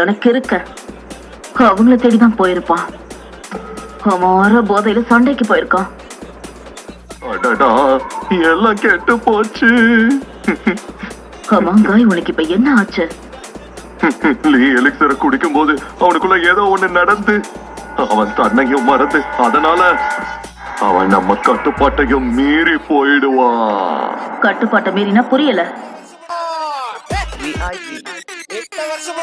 எனக்கு இருக்க அவங்கள தேடிதான் போயிருப்பான். அமார போதையில சண்டைக்கு போயிருக்கான். அடடா, எல்லாம் கெட்டு போச்சு. கமாங்காய், உனக்கு இப்ப என்ன ஆச்சு? லீ எலிக்சரை குடிக்கும் போது அவனுக்குள்ள ஏதோ ஒண்ணு நடந்து அவன் தன்னையும் மறந்து, அதனால அவன் நம்ம கட்டுப்பாட்டையும் மீறி போயிடுவான். கட்டுப்பாட்டை மீறினா புரியல. VIP 8 வருஷம்